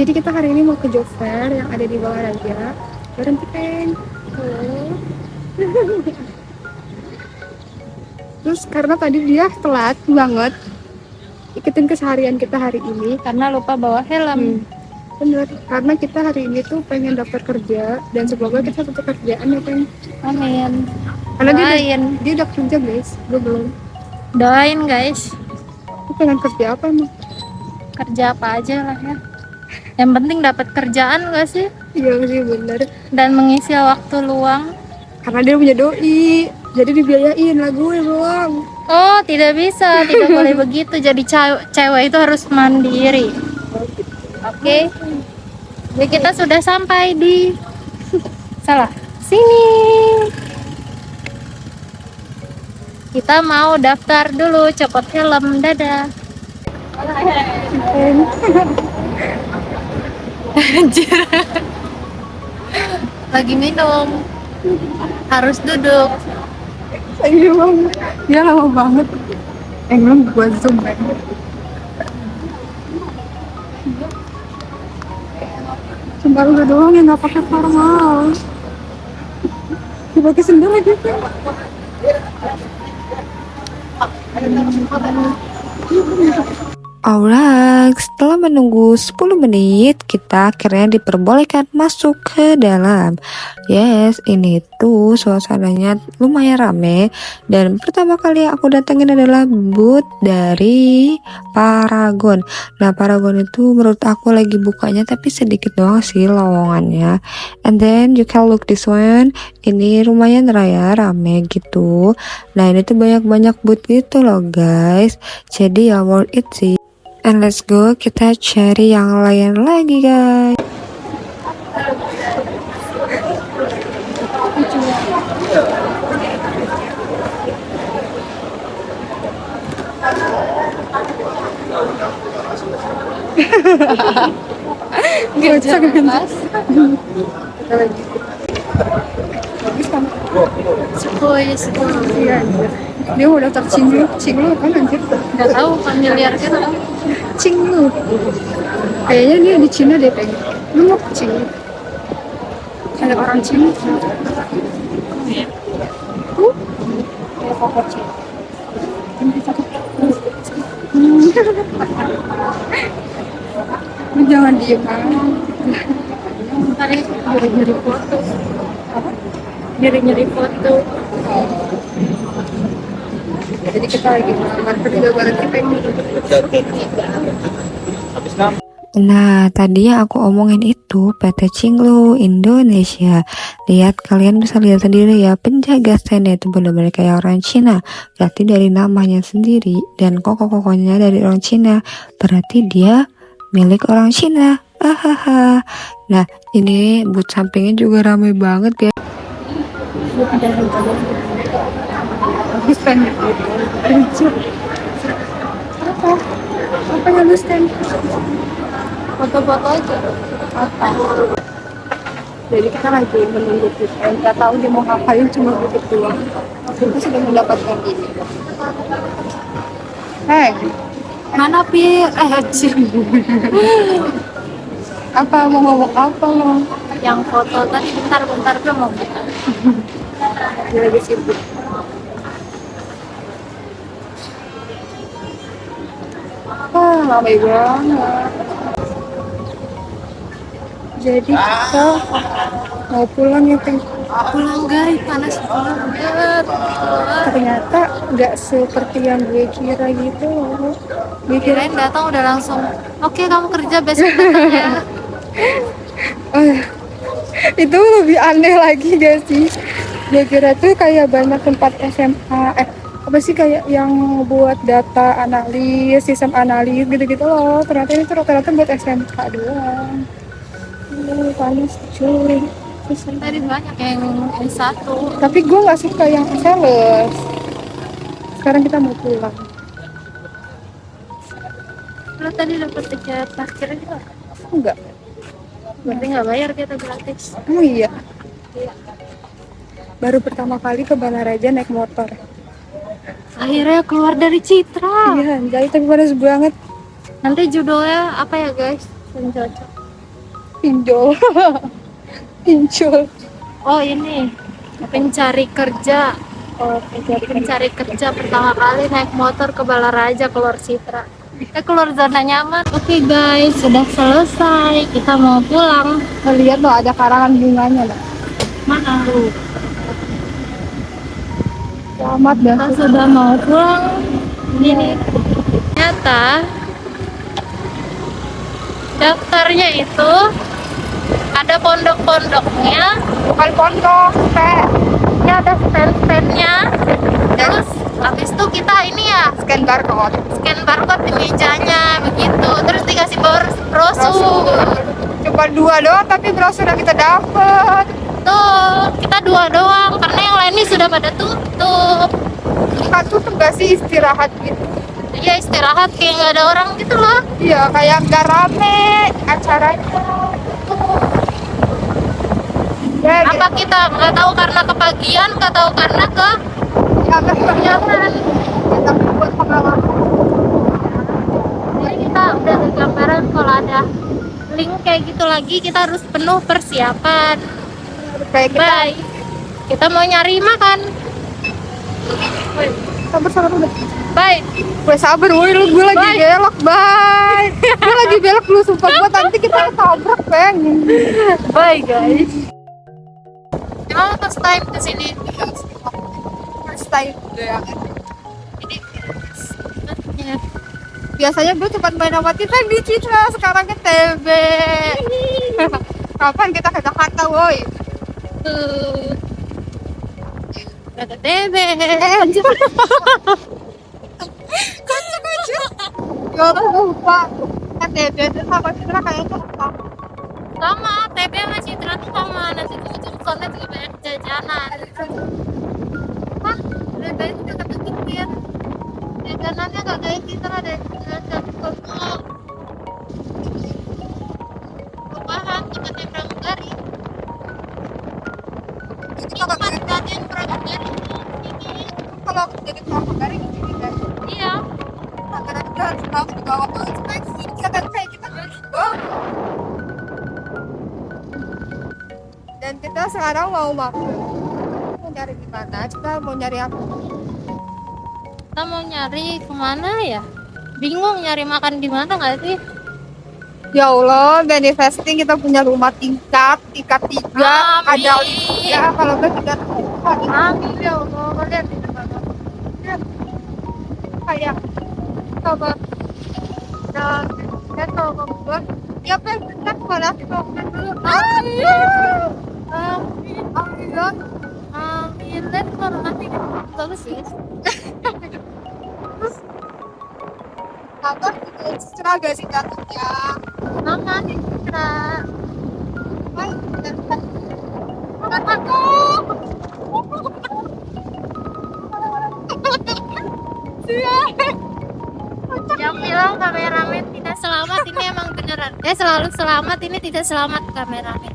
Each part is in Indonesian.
Jadi kita hari ini mau ke job fair yang ada di Balaraja. Berhenti Peng. Terus karena tadi dia telat banget ikutin keseharian kita hari ini. Karena lupa bawa helm. Bener, karena kita hari ini tuh pengen daftar kerja dan semoga kita dapat kerjaan ya Peng. Amin. Karena Doain. dia udah kerja guys, gue belum. Doain guys. Lu pengen kerja apa emang? Kerja apa aja lah ya. Yang penting dapat kerjaan gak sih? Iya sih bener. Dan mengisi waktu luang. Karena dia punya doi, jadi dibiayain lah gue doang. Oh, tidak bisa, tidak boleh begitu. Jadi cewek itu harus mandiri. Oke. Jadi kita sudah sampai di salah sini. Kita mau daftar dulu, copot helm, dadah. Anjir. Lagi minum. Harus duduk. Iya bang, dia lama banget. Belum gue zoom Peng. Cuma lu doang yang nggak pakai formal. Dipakai sendal lagi Peng. Alright, setelah menunggu 10 menit, kita akhirnya diperbolehkan masuk ke dalam. Yes, ini tuh suasananya lumayan rame. Dan pertama kali yang aku datengin adalah booth dari Paragon. Nah, Paragon itu menurut aku lagi bukanya tapi sedikit doang sih lowongannya. And then you can look this one. Ini lumayan rame gitu. Nah, ini tuh banyak-banyak booth gitu loh guys. Jadi ya worth it sih. And let's go, kita cari yang lain lagi guys. Kocak kan? Kita lagi. Bagus kan? Iya anjir. Dia mau daftar Cinglu kan anjir? Nggak tahu, familiar gitu. Cinglu. Kayaknya dia di Cina deh Peng. Lu mau ke Cinglu? Ada orang Cina. Tuh. Kayak pokok Cina. Lu jangan diem aja. Tadi nyari foto. Apa? Nyari foto. Jadi kita lagi melamar kerja bareng kita ini. Nah, tadi yang aku omongin itu PT Cinglu Indonesia. Lihat, kalian bisa lihat sendiri ya, penjaga standnya itu benar-benar kayak orang Cina. Berarti dari namanya sendiri dan koko-kokonya dari orang Cina, berarti dia milik orang Cina. Hahaha. Nah, ini booth sampingnya juga ramai banget ya. Habis stand. Anjir. Apa? Apa yang lu stand? Foto-foto aja. Apa? Jadi kita lagi menunggu kita. Nggak tahu dia mau ngapain, cuma duduk doang. Kita sudah mendapatkan ini. Hei, Mana Pi? Anjir. apa mau ngomong apa lo? Yang foto tadi bentar gue mau buka. Dia lagi sibuk. Lama banget. Jadi kita mau pulang ya Peng. Pulang guys, panas banget. Ternyata nggak seperti yang gue kira gitu loh. Gue kira Kirain datang udah langsung. Oke, kamu kerja besok datang ya. itu lebih aneh lagi gak sih? Gue kira tuh kayak banyak tempat SMA, apa sih kayak yang buat data analis, sistem analis gitu-gitu loh. Ternyata ini tuh rata-rata buat SMK doang. Panas cuy. Terus, Tadi banyak yang S1. tapi gue nggak suka yang sales. Sekarang kita mau pulang. Lu tadi dapat tiket parkirnya juga? Enggak. Berarti nggak bayar, kita gratis. Oh iya. Baru pertama kali ke Balaraja naik motor. Akhirnya keluar dari Citra. Iya, anjay, tapi panas banget. Nanti judulnya apa ya guys? Yang cocok. Pinjol. Pinjol. Oh ini pencari kerja. Oh, Pencari kerja pertama kali naik motor ke Balaraja keluar Citra. Keluar zona nyaman. Oke guys, sudah selesai. Kita mau pulang. lihat tuh ada karangan bunganya loh. Mana? Selamat dah. Kita sudah mau pulang. Ini ternyata daftarnya itu ada pondok-pondoknya. Bukan pondok, Teh. Ya ada stand-standnya. Terus habis itu kita ini ya Scan barcode. scan barcode di mejanya begitu. Terus dikasih brosur. Cuma 2 doang tapi brosur kita dapet. Tuh, kita 2 doang karena yang lainnya sudah pada tutup. Kan tutup gak sih istirahat gitu? Ya istirahat kayak nggak ada orang gitu loh. Iya, kayak gak rame acaranya. Ya, Apa kita nggak tahu karena kepagian, nggak tahu karena ya, kegiatan. Tapi buat pengalaman. jadi kita udah ada gambaran kalau ada link kayak gitu lagi kita harus penuh persiapan. Kayak kita Bye. Kita mau nyari makan. sabar udah. Bye. Gue sabar, woi lu gue lagi Bye. belok, bye. Gue lagi belok lu sumpah gue nanti kita tabrak pengen. Bye guys. Emang first time kesini? First time gue ya. Ini Biasanya gue cuma main sama Titan di Citra, sekarang ke TB. Kapan kita ke Jakarta, woi? tuh. Ada TB. Anjir. Kocak. Ya Allah, gue lupa. Kan TB itu sama Citra kayaknya apa? Sama TB sama Citra tuh sama nanti tuh sana juga banyak jajanan. Hah? Udah tadi tuh kata pikir jajanannya gak kayak Citra deh. Perubahan tempatnya pramugari. Ini tempatnya pramugari. Kalau jadi pramugari di sini kan, Iya. karena kita harus tahu juga waktu inspeksi. Kata kayak kita gitu. Dan kita sekarang mau makan. Mau nyari di mana? Kita mau nyari apa? Kita mau nyari kemana ya? Bingung nyari makan di mana nggak sih? Ya Allah, manifesting kita punya rumah tingkat 3, Amin. ada ya kalau enggak 3. Amin. Ya Allah, lihat ini banget. Lihat. Kayak coba. Dan ya coba gua. Ya pengen mana coba dulu. Amin. Amin. Amin. Amin. Lihat nanti bagus ya. Kantor cerah gak sih datangnya? Nama di Citra. Hai, dan Yang bilang kameramen tidak selamat ini emang beneran. Selalu selamat ini tidak selamat kameramen.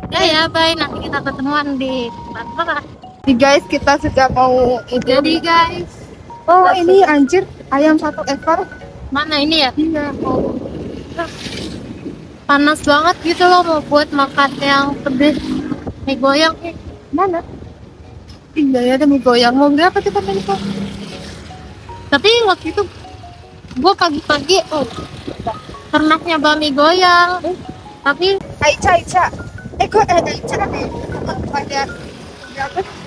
Ya bye nanti kita ketemuan di kantor. Jadi guys, kita sudah mau Jadi guys, oh ini anjir ayam 1 ekor. mana ini ya? Iya. Oh. Panas banget gitu loh mau buat makan yang pedes. Mie goyang. Mana? Iya ya ada mie goyang. Mau berapa kita beli kok? Tapi waktu itu gue pagi-pagi ternaknya bami goyang. Tapi Aica. Kok Aica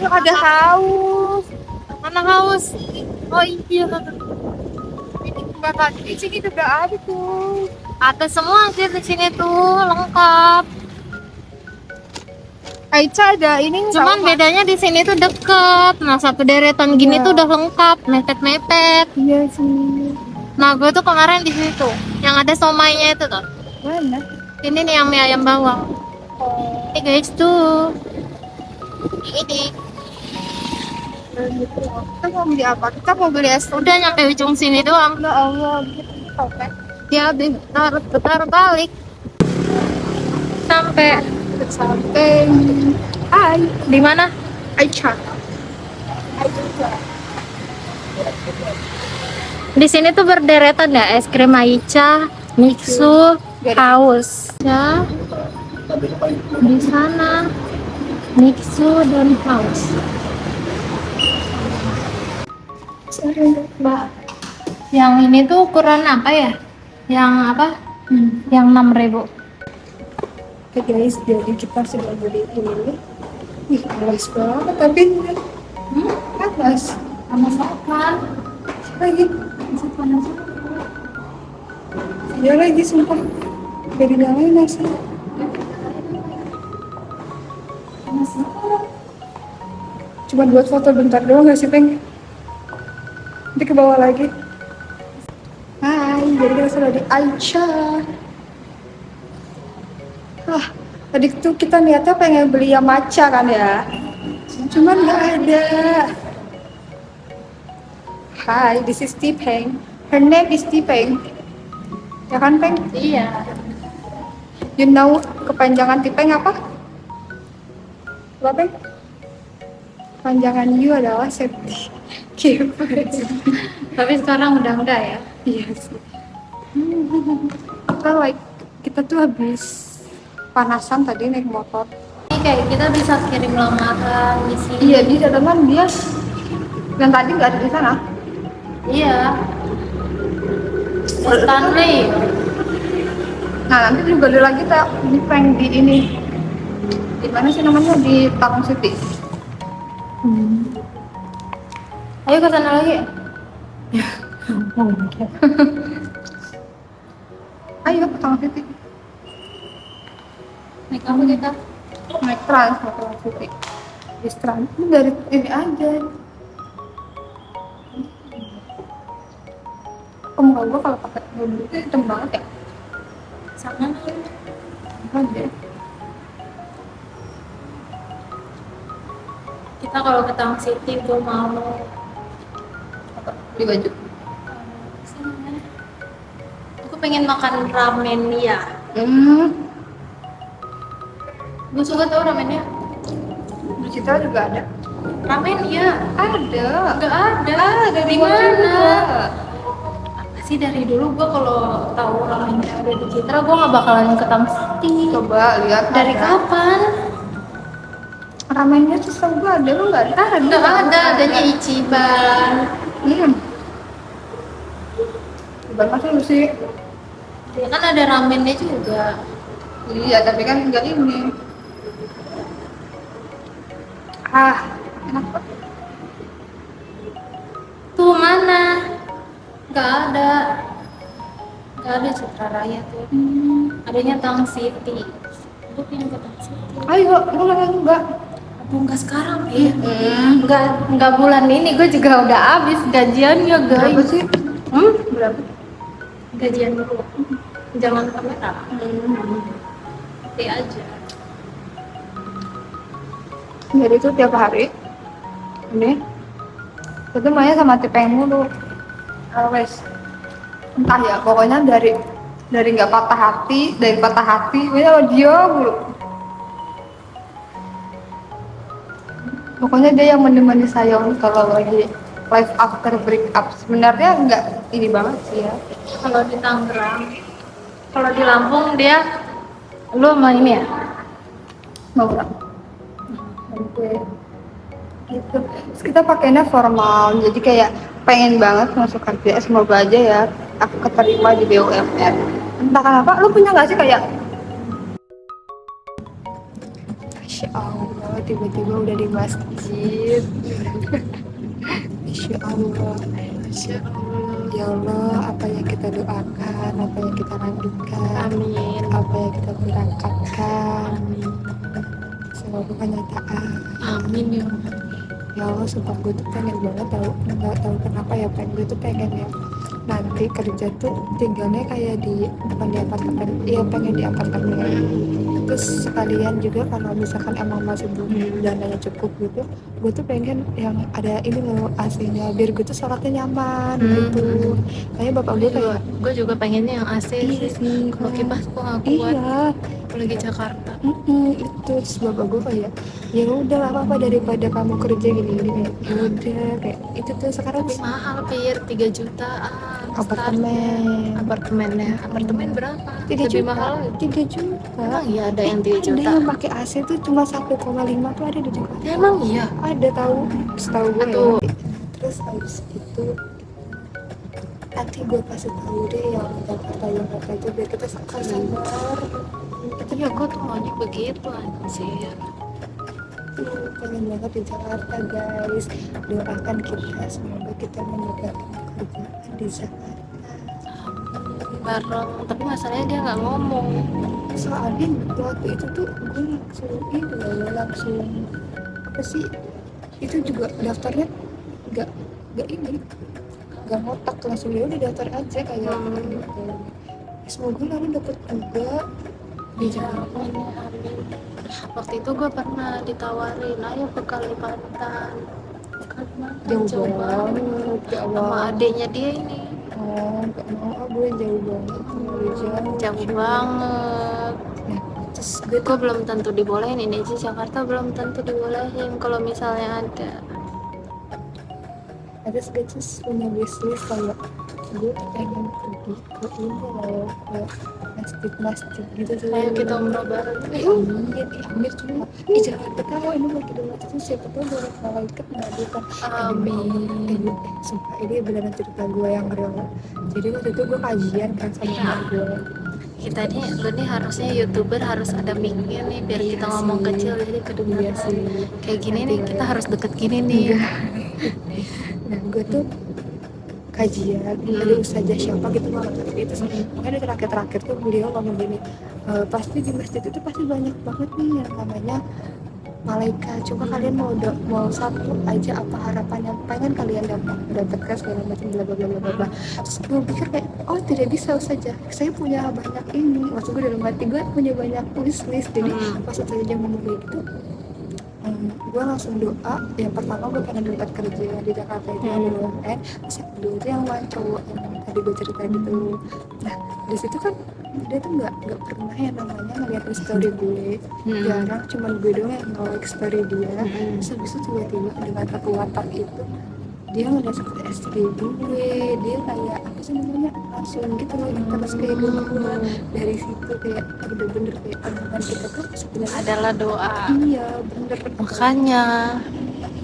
ada haus. mana haus? Oh iya. Bahkan di sini juga ada tuh. Ada semua sih di sini tuh lengkap. Aica ada ini Cuman sama. bedanya di sini tuh deket. Nah satu deretan gini Iya. tuh udah lengkap, mepet-mepet. Iya sih. Nah gue tuh kemarin di situ, yang ada somainya itu tuh. Mana? Ini nih yang mie ayam bawang. Oh, Ini guys tuh. Ini kita mau beli apa? Kita mau beli es krim. udah nyampe ujung sini doang. Ya Allah, gitu. Sampai. Ya bentar balik. Sampai Hai, di mana? Aicha. Di sini tuh berderetan ya es krim Aicha, Mixu, Haus ya di sana, Mixu dan Haus. Bah, yang ini tuh ukuran apa ya? Yang apa? Yang 6.000. Oke guys, jadi kita sudah beli ini. Ih, panas banget tapi panas. Panas apa? Lagi. Panas. Ya lagi sumpah. Jadi nyalain nasi. Panas apa? Cuma buat foto bentar doang gak sih, Peng? Nanti ke bawah lagi. Hai, jadi kita sudah di Aicha. Tadi tuh kita niatnya pengen beli yang matcha kan ya. Cuman nggak ada. Hai, this is Tipeng. Her name is Tipeng. Ya kan, Peng? Iya. You know kepanjangan Tipeng apa? Apa, Peng? Panjangan you adalah Septi. Tapi sekarang udah enggak ya. Iya sih. Kita tuh habis panasan tadi naik motor. Ini kayak kita bisa kirim lamaran di sini. Iya, bisa teman dia. Yang tadi nggak ada di sana. Iya. Stanley. Nah, nanti juga ada lagi kita di prank di ini. Di mana sih namanya? Di Tarung City. Ayo ke sana lagi. Ayo ke Tarung City. Naik apa kita? Naik trans ke Tarung City. Di trans ini dari ini aja. Muka gue kalau pakai baju itu hitam banget ya. Sana. Aja. Kita kalau ke Tang City tuh mau Beli baju. aku pengen makan ramen ya. Gue suka tau ramennya. Di Citra juga ada. Ramen ya. Ada. Gak ada. Dari Di mana? Apa Sih dari dulu gue kalau tahu ramennya ada di Citra gue nggak bakalan ke Tang City. Coba lihat. Dari ada. kapan? Ramennya tuh setahu gue ada, lu nggak ada? Nggak ada, adanya Ichiban. Coba masa lu sih? Ya kan ada ramennya juga. Iya, tapi kan nggak ini. Enak banget. Tuh mana? Nggak ada. Nggak ada Citra Raya tuh. Adanya Tang City. Gue pengen ke Tang City. Ayo, lu nanya enggak? Aduh nggak sekarang ya. Nggak bulan ini gue juga udah habis gajiannya guys. Berapa sih? Berapa? Gajian dulu. Jangan kamera. Nanti aja. Jadi itu tiap hari ini itu mainnya sama Tipeng mulu. Always. Entah ya, pokoknya dari nggak patah hati, dari patah hati, gue sama dia mulu. Pokoknya dia yang menemani saya kalau lagi life after break up. Sebenarnya nggak ini banget sih ya. Kalau di Tangerang, kalau di Lampung dia, lu sama ini ya? Mau berapa? Oke. Gitu. Terus kita pakainya formal, jadi kayak pengen banget masuk kerja. Semoga aja ya aku keterima di BUMN. Entah kenapa, lu punya nggak sih kayak Masya Allah, tiba-tiba udah di masjid. Masya Allah. Masya Allah. Ya Allah, apa yang kita doakan, apa yang kita lanjutkan, Amin. apa yang kita berangkatkan, semoga kenyataan. Amin ya. Ya Allah, sumpah gue tuh pengen banget nggak tahu kenapa ya, gue tuh pengen ya nanti kerja tuh tinggalnya kayak di bukan di apartemen, iya pengen di apartemen. Terus sekalian juga kalau misalkan emang masih belum dananya cukup gitu, gue tuh pengen yang ada ini loh AC-nya, biar gue tuh sholatnya nyaman gitu. Kayak bapak gue kayak Gue juga pengennya yang AC iya sih. sih, Kalau kipas gue nggak kuat. iya, apalagi Jakarta. itu terus bapak gue kayak ya udah lah apa daripada kamu kerja gini-gini kayak ya udah kayak itu tuh sekarang Tapi mahal Pir, 3 jutaan Apartemen. Apartemen berapa? 3 Lebih juta mahal 3 juta emang iya ada yang 3 ada juta yang pakai AC tuh cuma 1,5 tuh ada di Jakarta. emang iya Ada tahu setahu gue Aduh. ya. Terus habis itu nanti gue kasih tahu deh yang Jakarta yang apa aja biar kita sabar. iya gue tuh maunya begitu anjir. Tuh pengen banget di Jakarta guys. Doakan kita semoga kita mendapatkan pekerjaan di Jakarta. Bareng tapi masalahnya dia nggak ngomong. Soalnya waktu itu tuh gue langsung apa sih itu juga daftarnya nggak ini nggak ngotak langsung ya udah daftar aja kayak gitu. Semoga lalu dapet juga di Jakarta. Waktu itu gue pernah ditawarin ayo ke Kalimantan Jauh coba banget ya sama Allah. adiknya dia ini Nggak mau gue jauh banget terlalu jauh banget. terus gue Gue belum tentu dibolehin ini aja Jakarta belum tentu dibolehin kalau misalnya ada. terus gue terus punya wishlist kayak gue pengen pergi ke ini loh ke masjid gitu tuh. Ayo kita umroh bareng. Amir cuma di Jakarta kalau ini lagi di masjid siapa tahu dari malaikat mengadukan Amin. sumpah ini beneran cerita gue yang real. Jadi waktu itu gue kajian kan sama teman gue. Kita nih lu nih harusnya YouTuber harus ada mic-nya nih biar kita ngomong kecil jadi kedengaran. Iya sih. Kayak gini nih kita harus deket gini nih. Nah gue tuh kajian ada ustazah siapa gitu nggak itu makanya terakhir tuh beliau ngomong gini pasti di masjid itu pasti banyak banget nih yang namanya malaikat. Coba kalian mau satu aja apa harapan yang pengen kalian dapatkan segala macam bla bla bla bla bla. Terus gue pikir kayak oh tidak bisa saja saya punya banyak ini maksud gue dalam hati gue punya banyak wishlist jadi pas ustazah ngomong kayak gitu gue langsung doa yang pertama gue pengen dapat kerja di Jakarta itu yang BUMN terus yang kedua itu yang cowok yang tadi gue ceritain itu. Nah di situ kan dia tuh nggak pernah yang namanya ngeliat story gue jarang cuman gue doang yang nge-like story dia. Terus habis itu tiba-tiba dengan kekuatan itu dia ngeliat story gue dia kayak apa sih namanya langsung gitu loh terus kayak gue dari situ kayak bener-bener kayak omongan kita tuh sebenarnya Adalah doa. iya bener Makanya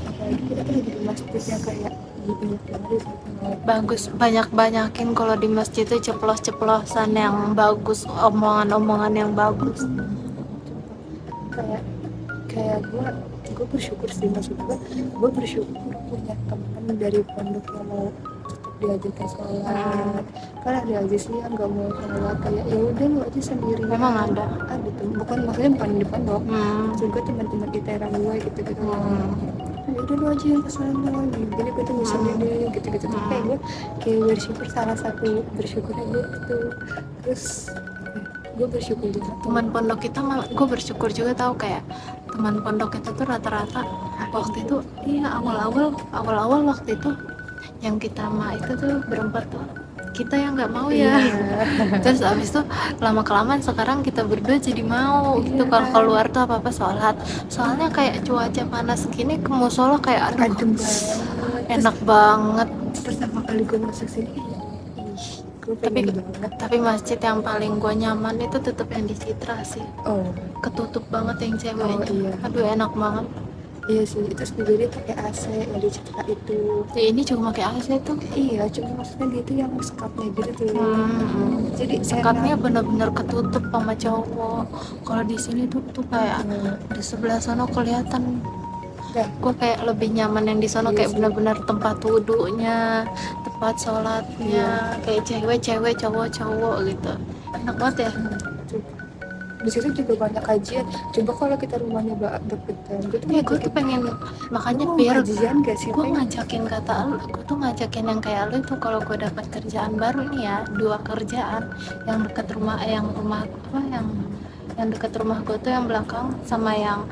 apalagi kita tuh lagi di masjid yang kayak banyak banget bagus banyak-banyakin kalau di masjid itu ceplos-ceplosan yang bagus, omongan-omongan yang bagus. kayak gue bersyukur sih maksud gue bersyukur punya teman dari pondok yang mau tetap diajarkan sholat. Kan ada aja sih yang nggak mau sholat kayak ya udah lu aja sendiri. Memang ada tuh maksudnya bukan di pondok juga teman-teman kita yang gue gitu ya udah lu aja yang kesana gini gue tunggu sendiri gitu tuh kayak bersyukur salah satu bersyukurnya gue gitu. Terus gue bersyukur juga teman pondok kita gue bersyukur juga tahu kayak teman pondok kita tuh rata-rata waktu itu iya awal-awal waktu itu yang kita itu tuh berempat tuh kita yang nggak mau ya terus abis itu lama-kelamaan sekarang kita berdua jadi mau gitu kalau keluar tuh apa-apa sholat soalnya kayak cuaca panas gini ke musola kayak aduh adem banget enak banget. Pertama kali gue masuk sini tapi masjid yang paling gue nyaman itu tetap yang di Citra sih. Ketutup banget yang ceweknya. Iya. Aduh enak banget. Iya sih, terus juga dia pakai AC yang di Citra itu. Ya, ini cuma pakai AC tuh. Iya, cuma maksudnya dia tuh yang sekatnya gitu tuh. Jadi sekatnya benar-benar ketutup sama cowok. Kalau di sini tuh kayak di sebelah sana kelihatan. Gue kayak lebih nyaman yang di sana kayak benar-benar tempat wudhunya, tempat sholatnya, kayak cewek-cewek, cowok-cowok gitu. Enak banget ya. Di situ juga banyak kajian. Coba kalau kita rumahnya deketan, gue tuh pengen makanya biar gue ngajakin gue tuh ngajakin yang kayak lu tuh kalau gue dapat kerjaan baru nih ya 2 kerjaan yang dekat rumah yang dekat rumah gue tuh yang belakang sama yang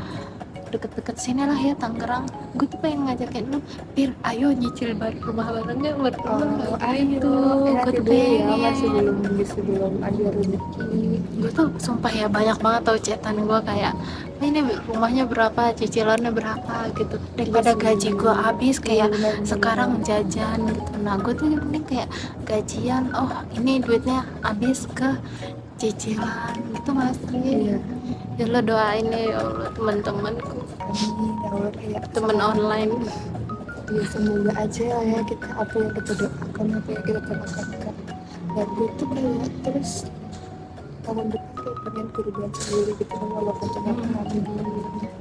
deket-deket sini lah ya Tangerang. Gue tuh pengen ngajakin lu, Pir, ayo nyicil rumah barengnya berteman. Ayo, gue nanti tuh dulu ya, pengen. sebelum ada rezeki. Gue tuh sumpah ya banyak banget tau chatan gue kayak, ini rumahnya berapa, cicilannya berapa gitu, daripada sih. gaji gue habis kayak benar-benar. sekarang jajan gitu. Nah gue tuh yang penting kayak gajian, oh ini duitnya habis ke cicilan gitu mas. Iya. Ya lo doain ya Allah teman-temanku, Amin ya Allah, kayak temen online. ya semoga aja lah ya kita apa yang kita doakan, apa yang kita lakukan. Ya gue tuh kayak terus tahun depan kayak pengen kurban sendiri gitu walaupun cuma kemarin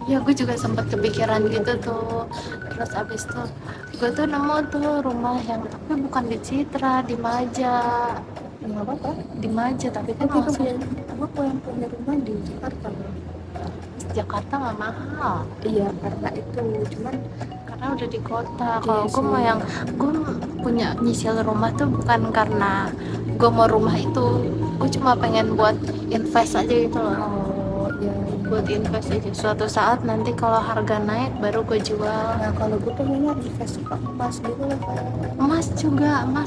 Ya gue juga sempat kepikiran gitu tuh. Terus abis tuh gue tuh nemu tuh rumah yang tapi bukan di Citra, di Maja. nggak apa-apa. Di Maja tapi kan Tapi langsung gue pengen punya rumah di Jakarta. Jakarta nggak mahal Iya karena itu cuman karena udah di kota. Kalau Iya gue sih. mau yang gue punya nyicil rumah tuh bukan karena gue mau rumah itu, gue cuma pengen buat invest aja gitu loh. oh ya. Buat invest aja, suatu saat nanti kalau harga naik baru gue jual. Nah kalau gue pengennya invest ke emas gitu loh kayak Emas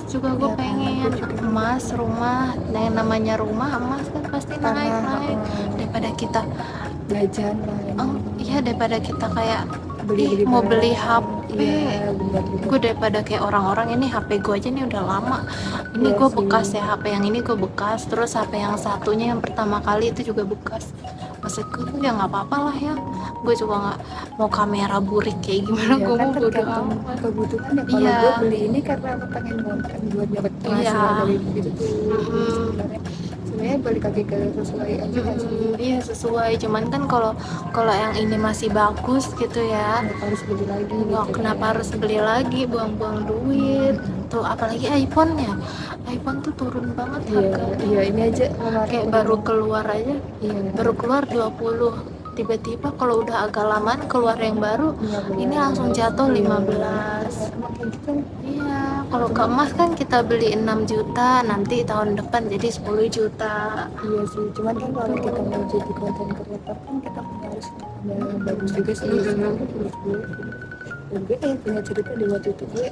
juga gue Ya, pengen aku juga. emas, rumah. Nah yang namanya rumah emas kan pasti naik daripada kita jajan lah. iya daripada kita kayak Beli-beli mau barang. beli HP. Iya benar. Gue daripada kayak orang-orang ini HP gue aja nih udah lama, ini Iya gue sih. bekas ya, HP yang ini gue bekas, terus HP yang satunya yang pertama kali itu juga bekas. Maksudku tuh ya nggak apa-apa lah ya, gue juga nggak mau kamera burik kayak gimana, Ya gue kan mau bodo tergantung amat. kebutuhan ya. Kalau Iya. gue beli ini karena aku pengen banget kan buat dapat Iya. penghasilan dari itu tuh. Sebenarnya balik lagi ke sesuai aja kan sih. Iya sesuai, cuman kan kalau yang ini masih bagus gitu ya, Kenapa harus beli lagi? nggak gitu kenapa kan. harus beli lagi, buang-buang duit tuh. Apalagi iPhone-nya, iPhone tuh turun banget Iya, harganya. iya ini aja kemarin Kayak baru keluar aja, Iya. baru keluar 20, tiba-tiba kalau udah agak lamaan keluar yang baru, 15. ini langsung jatuh 15. Emang kayak gitu. Iya, kalau ke emas kan kita beli 6 juta, nanti tahun depan jadi 10 juta. Iya sih, cuman kan kalau kita mau jadi konten kreator kan kita harus yang bagus juga sih. Dan gue kayak punya cerita di waktu itu gue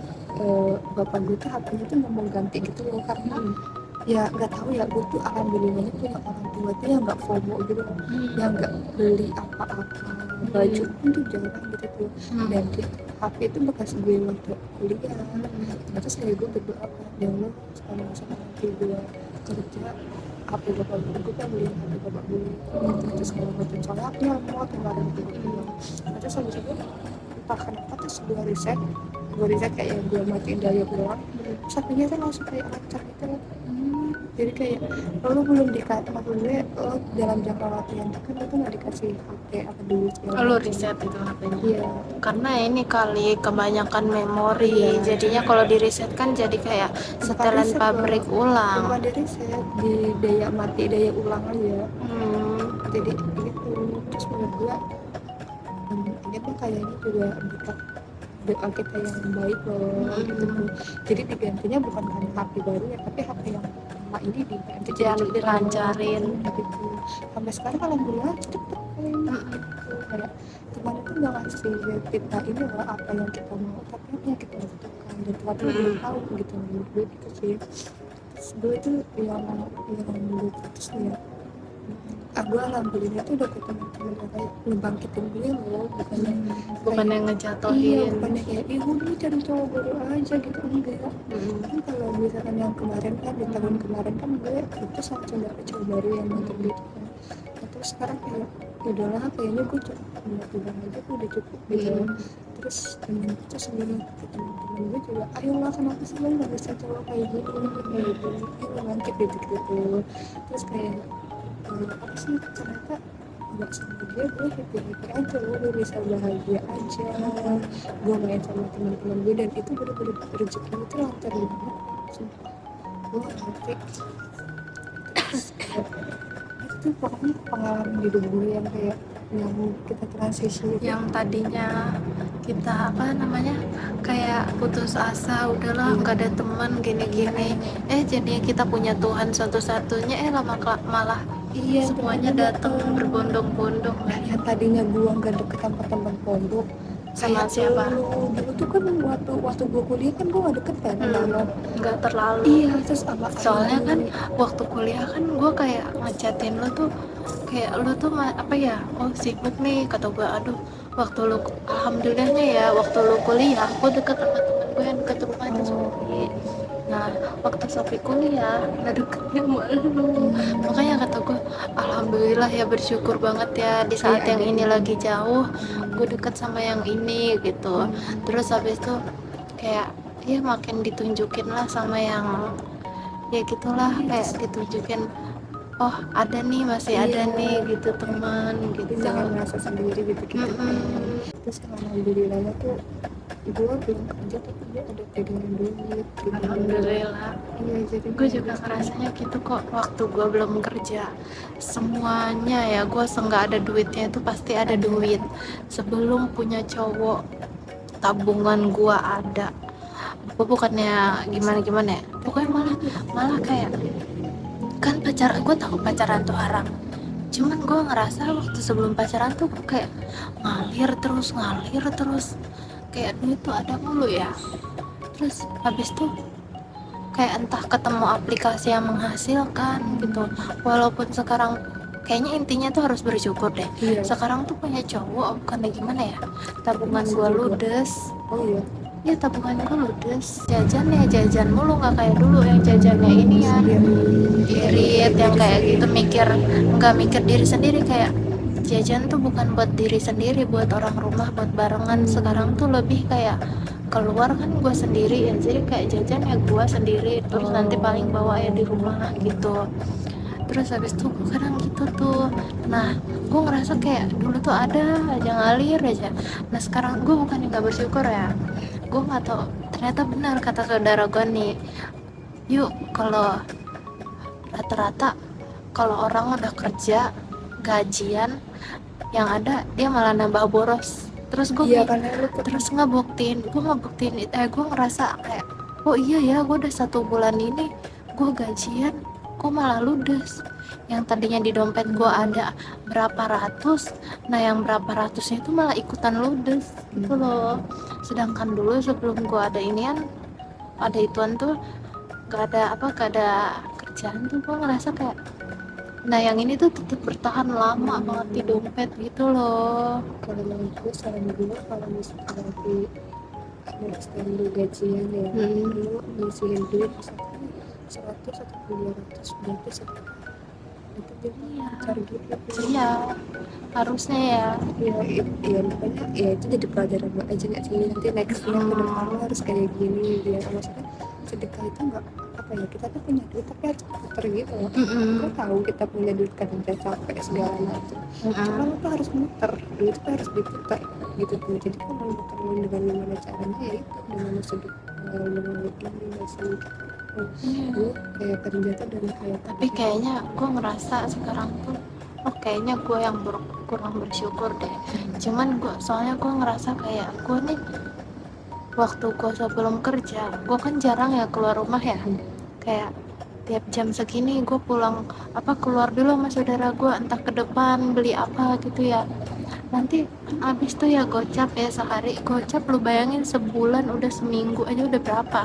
bapak gue tuh HP-nya tuh mau ganti gitu loh karena ya nggak tahu ya, gue tuh alhamdulillahnya punya orang tua tuh yang nggak FOMO gitu loh, yang nggak beli apa-apa, baju pun tuh jarang gitu tuh. Dan dia HP itu bekas gue waktu kuliah. Nah, terus kayak gue berdoa kan, ya Allah sekarang nanti gue kerja HP bapak gue kan beli HP bapak gue terus kalau macam soalnya aku yang mau kemarin gitu. Nah, terus habis itu entah kenapa terus gue riset kayak yang gue matiin daya ulang, terus akhirnya kan langsung kayak lancar gitu loh. Jadi kayak lo belum dikasih, maksud gue lo dalam jangka waktu yang dekat lo tuh nggak dikasih HP apa dulu segala Lo macam. riset itu HP-nya. Iya. Karena ini kali kebanyakan memori, Iya. jadinya kalau di riset kan jadi kayak setelan riset, pabrik bukan ulang. di riset, di daya mati daya ulang aja. Jadi gitu. Terus menurut gue ini tuh kayaknya juga berkat doa kita yang baik loh gitu. Jadi digantinya bukan karena HP baru ya, tapi HP yang lama ini diganti Jadi dilancarin gitu. Sampai sekarang alhamdulillah cepet gitu. Kayak Tuhan itu nggak ngasih kita ini loh apa yang kita mau, tapi apa yang kita butuhkan, dan Tuhan tuh belum tahu gitu. Menurut gue gitu sih. Terus gue itu yang menurut terus ya, gue alhamdulillah tuh udah ketemu temen yang kayak ngebangkitin gue loh, bukan yang iya, ngejatuhin. bukannya kayak dulu cari cowok baru aja gitu, enggak. Kan kalau misalkan yang kemarin kan di tahun kemarin kan gue itu langsung dapet cowok baru yang nonton gitu kan. Nah, terus sekarang kayak udahlah kayaknya gue cukup bilang aja gue udah cukup gitu. Terus temen itu sebelum ketemu temen gue juga, ayolah kenapa sih lo nggak bisa cowok kayak gini kayak gitu, ayo bangkit gitu. Terus kayak apa sih, ternyata nggak sama dia, gue happy aja, gue bisa bahagia aja, gue main sama teman-teman gue, dan itu bener-bener rezeki itu lancar banget, sumpah gue nggak ngerti. Terus itu tuh pokoknya pengalaman hidup gue yang kayak yang kita transisi Yang tadinya kita kayak putus asa, udahlah nggak ada teman gini-gini, jadinya kita punya Tuhan satu-satunya, malah Iya, semuanya datang berbondong-bondong kan. ya tadinya gua nggak deket sama teman pondok Sama kayak siapa? dulu tuh kan waktu gua kuliah kan gua nggak deket kan sama lo. Nggak terlalu. Iya, terus sama Soalnya kan waktu kuliah kan gue kayak ngechatin lo tuh kayak lo tuh apa ya, oh sibuk nih kata gue. Aduh, waktu lo alhamdulillahnya ya waktu lo kuliah gue deket sama temen gue yang deket rumah itu Sofi. Nah waktu Sofi kuliah nggak deketnya sama lo, makanya kata gue alhamdulillah ya, bersyukur banget ya di saat yang ini lagi jauh gue deket sama yang ini gitu. Terus habis itu kayak ya makin ditunjukin lah sama yang ya gitulah, kayak ditunjukin oh ada nih, masih ada nih gitu teman gitu. jangan merasa sendiri gitu gitu. Terus alhamdulillahnya tuh gue belum kerja tapi gue ada pegangan duit gitu. Alhamdulillah. Iya, jadi Gue juga ngerasanya gitu kok, waktu gue belum kerja semuanya ya gue nggak ada duitnya itu pasti ada duit. Sebelum punya cowok tabungan gue ada. Gue bukannya gimana ya, pokoknya malah kayak kan gue tahu pacaran tuh haram, cuman gue ngerasa waktu sebelum pacaran tuh gue kayak ngalir terus kayak duit tuh ada mulu ya. Terus habis tuh kayak entah ketemu aplikasi yang menghasilkan gitu. Walaupun sekarang kayaknya intinya tuh harus bersyukur deh. Iya. Sekarang tuh punya cowok bukan gimana ya, tabungan gue ludes. Oh iya. Ya tabungan gue ludes, jajan mulu, nggak kayak dulu yang jajannya ini ya irit yang kayak gitu, nggak mikir diri sendiri. Kayak jajan tuh bukan buat diri sendiri, buat orang rumah, buat barengan. Sekarang tuh lebih kayak keluar kan gue sendiri ya, jadi kayak jajan ya gue sendiri, terus nanti paling bawa ya di rumah gitu. Terus habis itu gue kadang gitu tuh. Nah gue ngerasa kayak dulu tuh ada aja ngalir aja. Nah sekarang gue bukan nggak bersyukur ya, gue nggak tahu, ternyata benar kata saudara gue nih, yuk kalau rata-rata kalau orang udah kerja gajian yang ada dia malah nambah boros. Terus gue Iya, karena lu terus ngebuktiin gue ngerasa kayak oh iya ya, gue udah 1 bulan ini gue gajian kok malah ludes. Yang tadinya di dompet gue ada berapa ratus, nah yang berapa ratusnya itu malah ikutan ludes gitu loh. Sedangkan dulu sebelum gue ada inian, ada ituan tuh gak ada kerjaan tuh gue ngerasa kayak nah yang ini tuh tetap bertahan lama banget di dompet gitu loh. kalau menurut gue saran gue kalau misalkan lagi ada lu gajian ya, lu ngisiin duit misalkan 100 atau 200 berarti itu dia cari gitu. Iya harusnya ya. Iya makanya ya itu jadi pelajaran buat aja nggak sih, nanti nextnya ke depan lu harus kayak gini biar maksudnya sedekah itu nggak apa ya, kita tuh punya duit tapi harus puter gitu loh. Gue tahu kita punya duit kan udah capek segala macam, cuma lu tuh harus muter, duit tuh harus diputar gitu tuh. Jadi kan muterin dengan gimana caranya ya itu dengan sedekah, dengan ini masih gue kayak kerja tuh dan kayak Tapi kayaknya gue ngerasa sekarang tuh oh kayaknya gue yang kurang bersyukur deh. Cuman soalnya gue ngerasa kayak gue nih waktu gue sebelum kerja gue kan jarang ya keluar rumah ya, kayak tiap jam segini gue pulang keluar dulu sama saudara gue entah ke depan beli apa gitu ya. Nanti habis tuh ya gocap ya, sehari gocap lu bayangin sebulan udah seminggu aja udah berapa.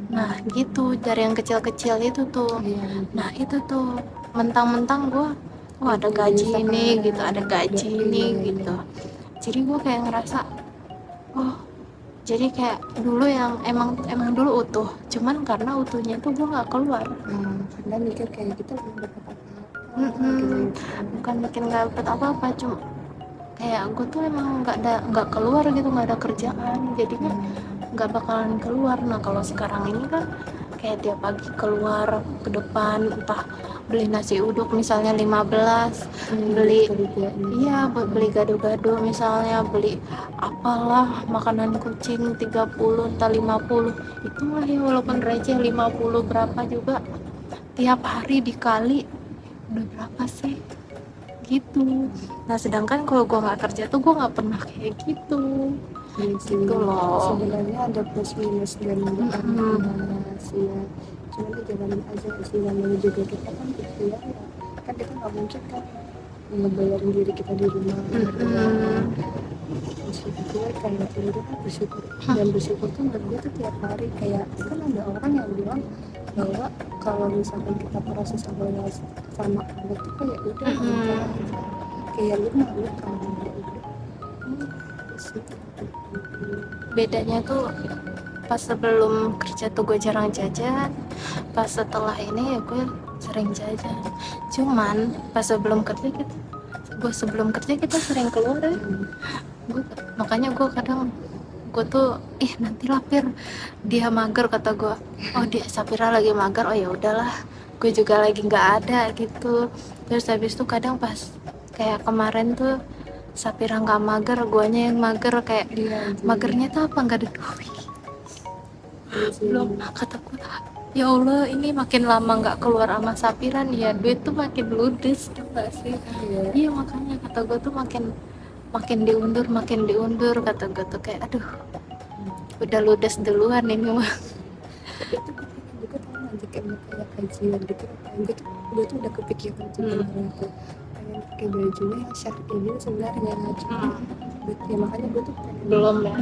Nah gitu dari yang kecil-kecil itu tuh. Nah itu tuh mentang-mentang gue ada gaji ini gitu, ada gaji ini gitu. Jadi gue kayak ngerasa oh jadi kayak dulu yang emang dulu utuh, cuman karena utuhnya itu gue nggak keluar. Karena mikir kayak kita belum dapat apa-apa Bukan bikin nggak dapat apa-apa, cuma kayak gue tuh emang nggak keluar gitu, nggak ada kerjaan, jadinya nggak bakalan keluar. Nah kalau sekarang ini kan kayak tiap pagi keluar ke depan, entah beli nasi uduk misalnya 15, beli iya buat beli gado-gado misalnya, beli apalah makanan kucing 30 entah 50, itu mah ya walaupun receh 50 berapa juga tiap hari dikali udah berapa sih gitu. Nah sedangkan kalau gue nggak kerja tuh gue nggak pernah kayak gitu. Gitu loh. Sebenarnya ada plus minus dan sih ya, cuma dijalanin aja sih, namanya juga kita kan ikhtiar ya, kan kita nggak mungkin kan ngebayarin diri kita di rumah. Bersyukur kayak itu kan bersyukur, dan bersyukur tuh menurut gue tuh tiap hari. Kayak kan ada orang yang bilang bahwa kalau misalkan kita proses awalnya sama Allah tuh kayak udah kayak lu malu kan Bedanya tuh pas sebelum kerja tuh gue jarang jajan, pas setelah ini ya gue sering jajan. Cuman pas sebelum kerja kita sering keluar ya. Makanya gue kadang gue tuh nanti lapir dia mager, kata gue, oh dia Sapira lagi mager, oh ya udahlah gue juga lagi nggak ada gitu. Terus habis itu kadang pas kayak kemarin tuh Sapira nggak mager, guanya yang mager. Kayak magernya tuh apa, nggak ada duit. Belum, kata gue, ya Allah ini makin lama nggak keluar sama Sapira nih ya, duit tuh makin ludes tuh gak sih? Iya makanya kata gue tuh makin diundur kata gue tuh kayak aduh udah ludes duluan ini mah. Itu gue tuh ngajak kayak kajian gitu, gue tuh udah kepikiran sebenarnya aku pengen pakai bajunya yang syar'i gitu sebenarnya, cuma ya makanya gue tuh Belum ya.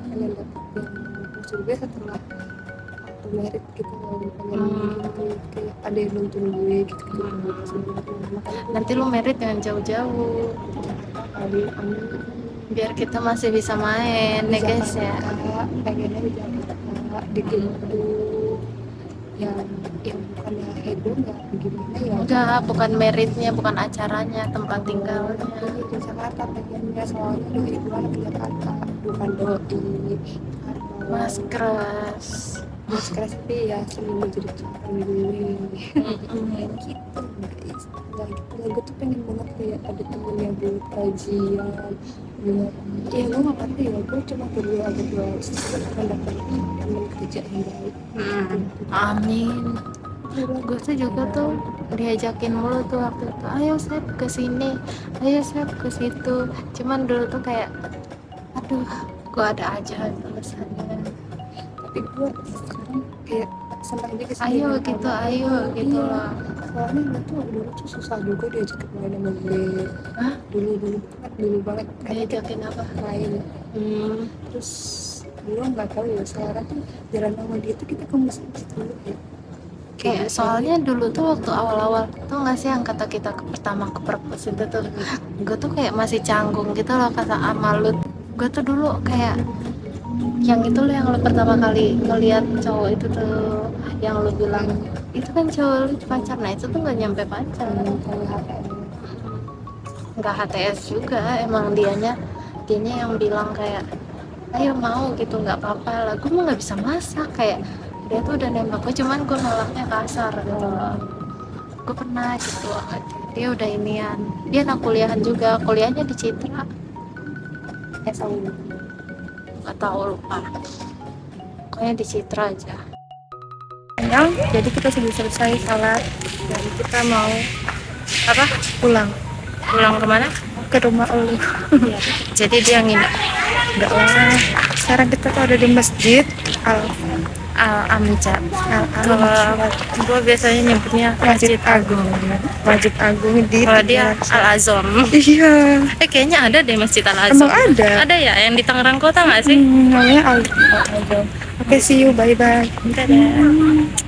pengen dapet yang maksud gue setelah waktu merit gitu, pengen kayak ada yang nonton gue gitu sebenarnya. Makanya Nanti lu merit jangan jauh-jauh kali amin biar kita masih bisa main ya guys ya. pengennya di Jakarta di gedung yang bukan yang hedon ya gimana ya, Enggak, bukan meritnya, bukan acaranya, tempat tinggalnya. di Jakarta pengennya, soalnya doi gue anak ke Jakarta, bukan doi Mas keras. Mas keras tapi ya sering jadi tukang gue gitu guys. Nah gue tuh pengen banget kayak ada temennya buat kajian buat ya gue gak ngerti ya, gue cuma berdoa mendapat temen kerja yang baik. Amin. Gue tuh juga tuh diajakin mulu tuh waktu itu, ayo Sep ke sini, ayo Sep ke situ. Cuman dulu tuh kayak aduh gue ada aja alasannya. Tapi gue sekarang kayak senang juga sih, Ayo gitu, ayo gitu loh. soalnya gue tuh dulu tuh susah juga diajak main sama gue. Hah? Dulu banget kan Diajakin apa? main. Terus gue nggak tahu ya, sekarang tuh jalan sama dia tuh kita ke masjid dulu ya. Kayak soalnya dulu tuh waktu awal-awal tuh nggak sih yang kata kita pertama ke perpus itu tuh, gue tuh kayak masih canggung gitu loh kata Amalut. Gue tuh dulu kayak yang itu loh yang lo pertama kali ngeliat cowok itu tuh yang lo bilang itu kan cowok lu pacar, nah itu tuh nggak nyampe pacar, nggak HTS juga, emang dianya yang bilang kayak ayo mau gitu, nggak apa-apa lah. Gue mah nggak bisa masak, kayak dia tuh udah nembak gue, cuman gue nolaknya kasar gitu loh. Gue pernah gitu, dia udah inian, dia anak kuliahan juga, kuliahnya di Citra, sama nggak tahu lupa, pokoknya di Citra aja. jadi kita sudah selesai salat dan kita mau pulang Kemana? ke rumah lu. Jadi dia nginep Enggak lah, sekarang kita tuh ada di masjid Amjad. Al Gue biasanya nyebutnya Masjid Agung. Masjid Agung di Kalau dia Al Azom. iya Kayaknya ada deh Masjid Al Azom. emang ada Ada ya yang di Tangerang Kota nggak sih? namanya Al Azom. Oke, see you, bye bye. Dadah.